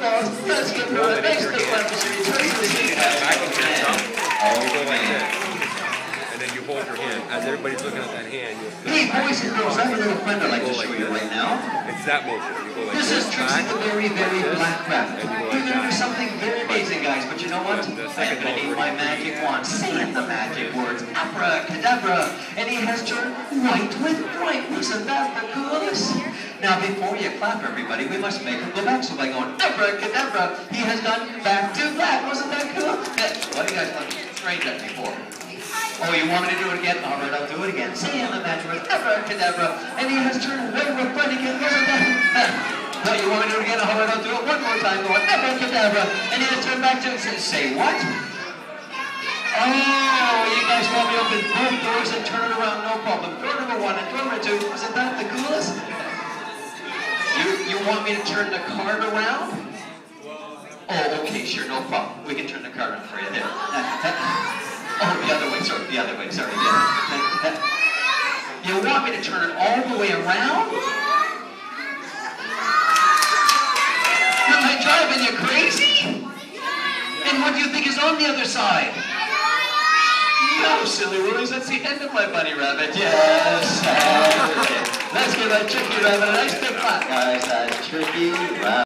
balls. Let's give her a nice big one. Back in your thumb. You go like this. And then you hold your hand. As everybody's looking at that hand, you'll feel Hey, boys and girls, I have a little friend I'd like to show you right now. it's that motion. You go like This is Trixie the Very, Very Black Rabbit. And you go We're like gonna do that. something very amazing, guys, but you know what? The I'm second gonna need my magic wand, saying the magic words, abracadabra, and he has turned white with white. Isn't that the coolest? Now, before you clap, everybody, we must make him go back. So by going abracadabra, he has gone back to black. Wasn't that cool? What do you guys want to train that before? Oh, you want me to do it again? All right, I'll do it again. Saying the magic word, abracadabra, and he has turned white with white again. Wasn't that? What, you want me to do it again? All right, I'll do it one more time. Going abracadabra, and he has turned back to say what? Oh, you guys want me to open both doors and turn it around? No problem. Door number one and door number two. Isn't that the coolest? You want me to turn the card around? Oh, okay, sure, no problem. We can turn the card around for you there. Oh, the other way, sorry, the other way, sorry. Yeah. You want me to turn it all the way around? Am I driving you crazy? And what do you think is on the other side? No, silly Willies, that's the end of my bunny rabbit. Yes. Let's give that Tricky Rabbit a nice big clap, guys. That's Tricky Rabbit.